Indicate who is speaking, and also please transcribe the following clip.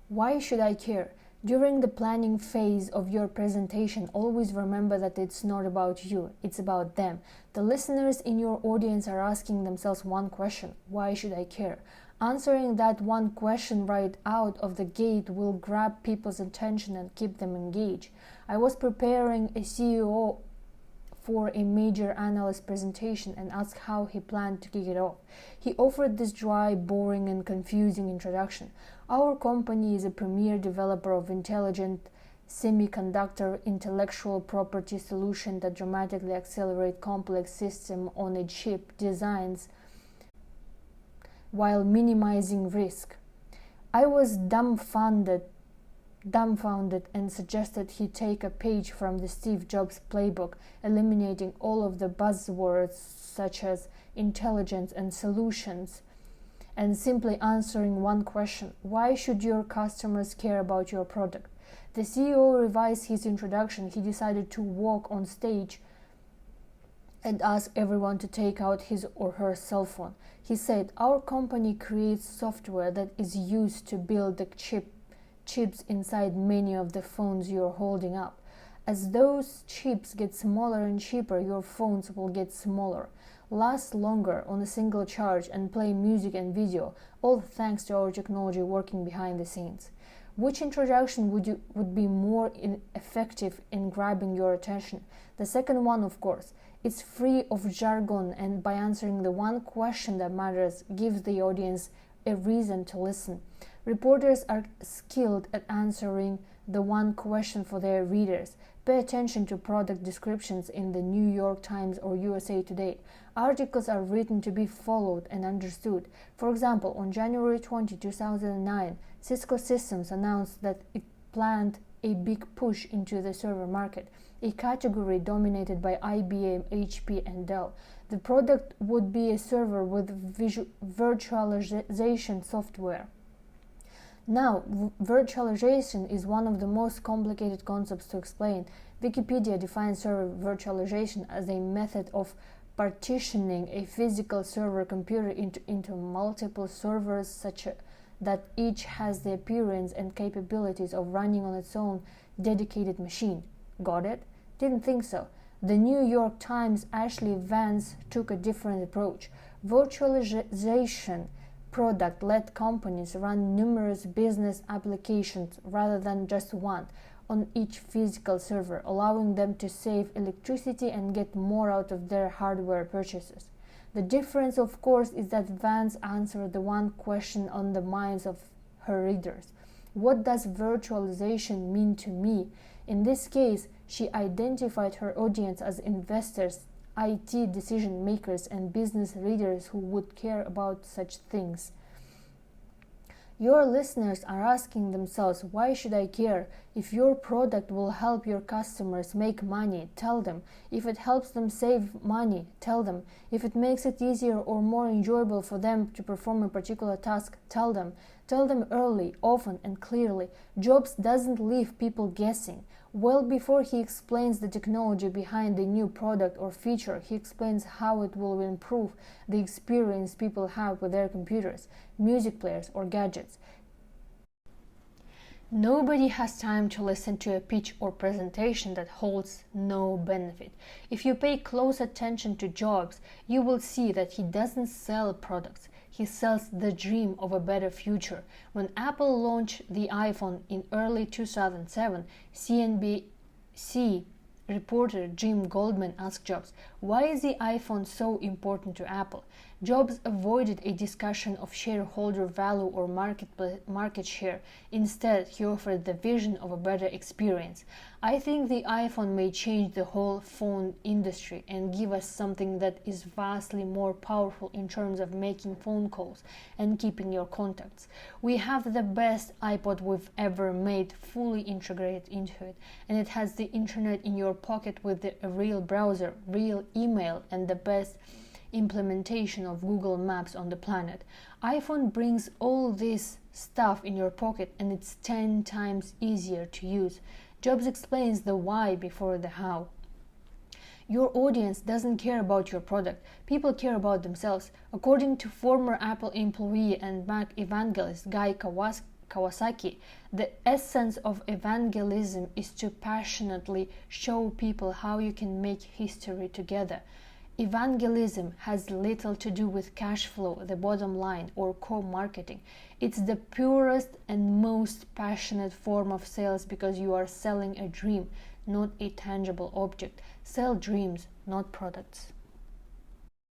Speaker 1: Why should I care? During the planning phase of your presentation, always remember that it's not about you, it's about them. The listeners in your audience are asking themselves one question: why should I care? Answering that one question right out of the gate will grab people's attention and keep them engaged. I was preparing a CEO for a major analyst presentation and asked how he planned to kick it off. He offered this dry, boring, and confusing introduction. Our company is a premier developer of intelligent semiconductor intellectual property solution that dramatically accelerate complex system-on-a-chip designs while minimizing risk. I was dumbfounded and suggested he take a page from the Steve Jobs playbook, eliminating all of the buzzwords such as intelligence and solutions, and simply answering one question: why should your customers care about your product? The CEO revised his introduction. He decided to walk on stage and ask everyone to take out his or her cell phone. He said, "Our company creates software that is used to build the chips inside many of the phones you're holding up. As those chips get smaller and cheaper, your phones will get smaller, last longer on a single charge, and play music and video, all thanks to our technology working behind the scenes." Which introduction would be more effective in grabbing your attention? The second one, of course. It's free of jargon, and by answering the one question that matters, gives the audience a reason to listen. Reporters are skilled at answering the one question for their readers. Pay attention to product descriptions in the New York Times or USA Today. Articles are written to be followed and understood. For example, on January 20, 2009, Cisco Systems announced that it planned a big push into the server market, a category dominated by IBM, HP, and Dell. The product would be a server with virtualization software. Now, virtualization is one of the most complicated concepts to explain. Wikipedia defines server virtualization as a method of partitioning a physical server computer into multiple servers such that each has the appearance and capabilities of running on its own dedicated machine. Got it? Didn't think so. The New York Times' Ashley Vance took a different approach. Virtualization product let companies run numerous business applications rather than just one on each physical server, allowing them to save electricity and get more out of their hardware purchases. The difference, of course, is that Vance answered the one question on the minds of her readers: what does virtualization mean to me? In this case, she identified her audience as investors, IT decision makers, and business leaders who would care about such things. Your listeners are asking themselves, why should I care? If your product will help your customers make money, tell them. If it helps them save money, tell them. If it makes it easier or more enjoyable for them to perform a particular task, tell them. Tell them early, often, and clearly. Jobs doesn't leave people guessing. Well before he explains the technology behind the new product or feature, he explains how it will improve the experience people have with their computers, music players, or gadgets. Nobody has time to listen to a pitch or presentation that holds no benefit. If you pay close attention to Jobs, you will see that he doesn't sell products. He sells the dream of a better future. When Apple launched the iPhone in early 2007, CNBC reporter Jim Goldman asked Jobs, "Why is the iPhone so important to Apple?" Jobs avoided a discussion of shareholder value or market share. Instead, he offered the vision of a better experience. "I think the iPhone may change the whole phone industry and give us something that is vastly more powerful in terms of making phone calls and keeping your contacts. We have the best iPod we've ever made fully integrated into it, and it has the internet in your pocket with a real browser, real email, and the best implementation of Google Maps on the planet. iPhone brings all this stuff in your pocket, and it's 10 times easier to use." Jobs explains the why before the how. Your audience doesn't care about your product. People care about themselves. According to former Apple employee and Mac evangelist Guy Kawasaki, the essence of evangelism is to passionately show people how you can make history together. Evangelism has little to do with cash flow, the bottom line, or co-marketing. It's the purest and most passionate form of sales because you are selling a dream, not a tangible object. Sell dreams, not products.